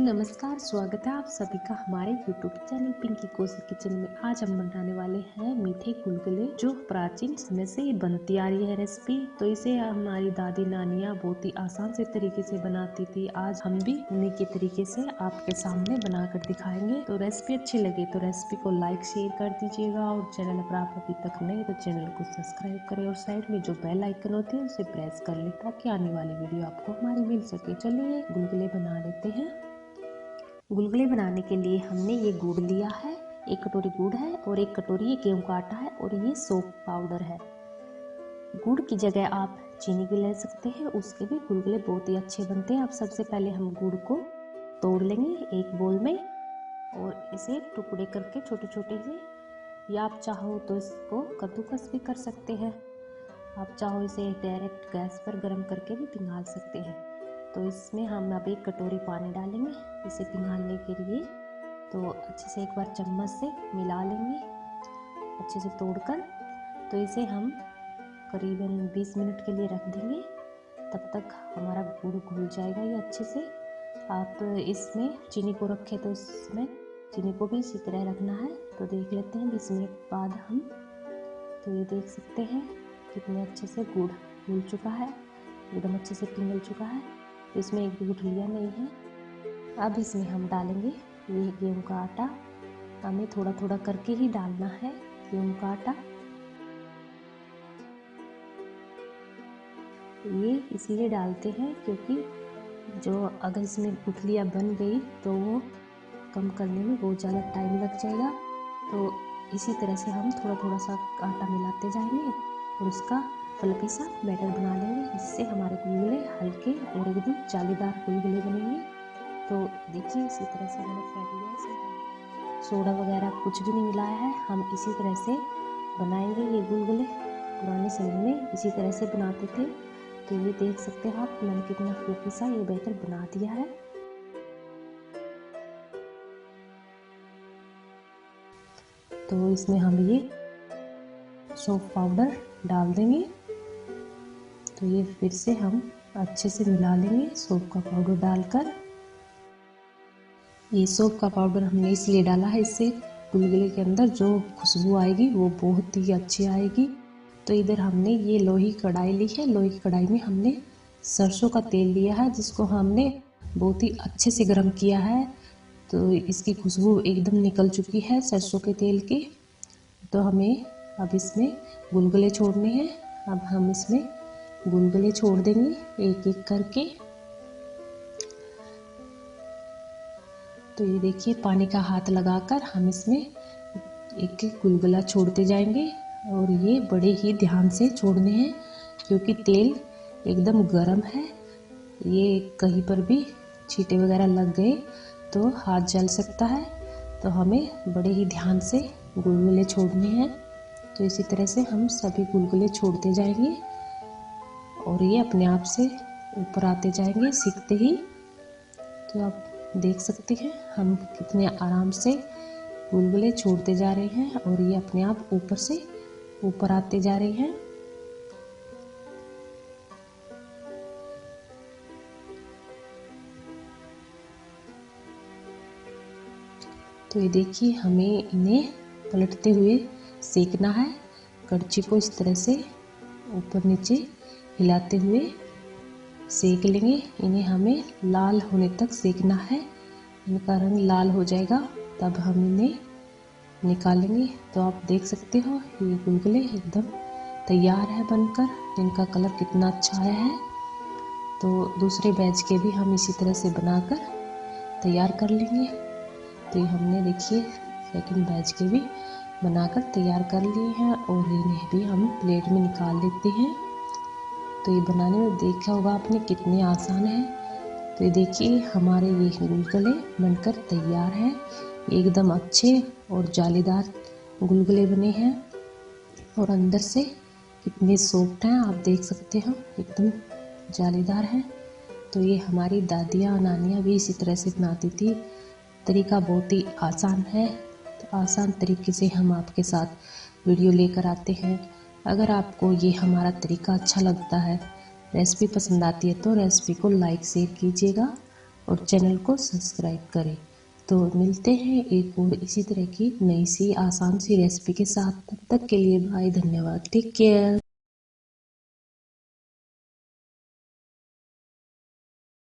नमस्कार, स्वागत है आप सभी का हमारे YouTube channel Pinky cozy kitchen में। आज हम बनाने वाले हैं मीठे गुलगुले, जो प्राचीन समय से बनती आ रही है रेसिपी। तो इसे हमारी दादी नानियाँ बहुत ही आसान से तरीके से बनाती थी। आज हम भी उन्हीं के तरीके से आपके सामने बनाकर दिखाएंगे। तो रेसिपी अच्छी लगे तो रेसिपी को लाइक शेयर कर दीजिएगा, और चैनल पर आप अभी तक नए तो चैनल को सब्सक्राइब करें और साइड में जो बेल आइकन होती है उसे प्रेस कर ले, ताकि आने वाली वीडियो आपको हमारी मिल सके। चलिए गुलगुले बना लेते हैं। गुलगुले बनाने के लिए हमने ये गुड़ लिया है, 1 कटोरी गुड़ है, और 1 कटोरी ये गेहूं का आटा है, और ये सौंफ पाउडर है। गुड़ की जगह आप चीनी भी ले सकते हैं, उसके भी गुलगुले बहुत ही अच्छे बनते हैं। अब सबसे पहले हम गुड़ को तोड़ लेंगे एक बोल में, और इसे टुकड़े करके छोटे छोटे से, या आप चाहो तो इसको कद्दूकस भी कर सकते हैं। आप चाहो इसे डायरेक्ट गैस पर गर्म करके भी पिघाल सकते हैं। तो इसमें हम अब 1 कटोरी पानी डालेंगे इसे पिघालने के लिए। तो अच्छे से एक बार चम्मच से मिला लेंगे, अच्छे से तोड़कर। तो इसे हम करीबन 20 मिनट के लिए रख देंगे, तब तक हमारा गुड़ घुल जाएगा ये अच्छे से। आप इसमें चीनी को रखें तो इसमें चीनी को भी इसी तरह रखना है। तो देख लेते हैं 20 मिनट बाद हम। तो ये देख सकते हैं कितने अच्छे से गुड़ घुल चुका है, एकदम अच्छे से पिघल चुका है। तो इसमें एक भी गुठलियाँ नहीं है। अब इसमें हम डालेंगे ये गेहूं का आटा। हमें थोड़ा थोड़ा करके ही डालना है गेहूं का आटा। ये इसलिए डालते हैं क्योंकि जो अगर इसमें गुठलियाँ बन गई तो वो कम करने में बहुत ज़्यादा टाइम लग जाएगा। तो इसी तरह से हम थोड़ा थोड़ा सा आटा मिलाते जाएंगे और उसका फ्लफी सा बैटर बना लेंगे, जिससे हमारे गुलगुले हल्के और एकदम जालीदार गुलगुले बनेंगे। तो देखिए इसी तरह से मैंने फेंट लिया है, सोडा वगैरह कुछ भी नहीं मिलाया है। हम इसी तरह से बनाएंगे ये गुलगुले। पुराने समय में इसी तरह से बनाते थे। तो ये देख सकते हैं आप, मैंने कितना फ्लफी सा ये बैटर बना दिया है। तो इसमें हम ये सौंफ पाउडर डाल देंगे। तो ये फिर से हम अच्छे से मिला लेंगे सौंफ का पाउडर डालकर। ये सौंफ का पाउडर हमने इसलिए डाला है, इससे गुलगुले के अंदर जो खुशबू आएगी वो बहुत ही अच्छी आएगी। तो इधर हमने ये लोही कढ़ाई ली है। लोही की कढ़ाई में हमने सरसों का तेल लिया है, जिसको हमने बहुत ही अच्छे से गर्म किया है। तो इसकी खुशबू एकदम निकल चुकी है सरसों के तेल की। तो हमें अब इसमें गुलगुले छोड़ने हैं। अब हम इसमें गुलगुले छोड़ देंगे एक एक करके। तो ये देखिए पानी का हाथ लगाकर हम इसमें एक एक गुलगुला छोड़ते जाएंगे, और ये बड़े ही ध्यान से छोड़ने हैं क्योंकि तेल एकदम गर्म है। ये कहीं पर भी छींटे वगैरह लग गए तो हाथ जल सकता है। तो हमें बड़े ही ध्यान से गुलगुले छोड़ने हैं। तो इसी तरह से हम सभी गुलगुले छोड़ते जाएंगे, और ये अपने आप से ऊपर आते जाएंगे सीखते ही। तो आप देख सकते हैं हम कितने आराम से गुलगुले छोड़ते जा रहे हैं, और ये अपने आप ऊपर से ऊपर आते जा रहे हैं। तो ये देखिए हमें इन्हें पलटते हुए सेकना है। कड़छी को इस तरह से ऊपर नीचे हिलाते हुए सेक लेंगे। इन्हें हमें लाल होने तक सेकना है। इनका रंग लाल हो जाएगा तब हम इन्हें निकालेंगे। तो आप देख सकते हो ये गुलगुले एकदम तैयार है बनकर। इनका कलर कितना अच्छा आया है। तो दूसरे बैच के भी हम इसी तरह से बनाकर तैयार कर लेंगे। तो ये हमने देखिए सेकंड बैच के भी बनाकर तैयार कर लिए हैं, और इन्हें भी हम प्लेट में निकाल लेते हैं। तो ये बनाने में देखा होगा आपने कितने आसान है। तो ये देखिए हमारे ये गुलगुले बनकर तैयार हैं। एकदम अच्छे और जालीदार गुलगुले बने हैं, और अंदर से कितने सॉफ्ट हैं आप देख सकते हो, एकदम जालीदार हैं। तो ये हमारी दादियाँ नानियाँ भी इसी तरह से बनाती थी। तरीका बहुत ही आसान है। तो आसान तरीके से हम आपके साथ वीडियो लेकर आते हैं। अगर आपको ये हमारा तरीका अच्छा लगता है, रेसिपी पसंद आती है, तो रेसिपी को लाइक शेयर कीजिएगा, और चैनल को सब्सक्राइब करें। तो मिलते हैं एक और इसी तरह की नई सी आसान सी रेसिपी के साथ। तब तक के लिए बाय, धन्यवाद, टेक केयर।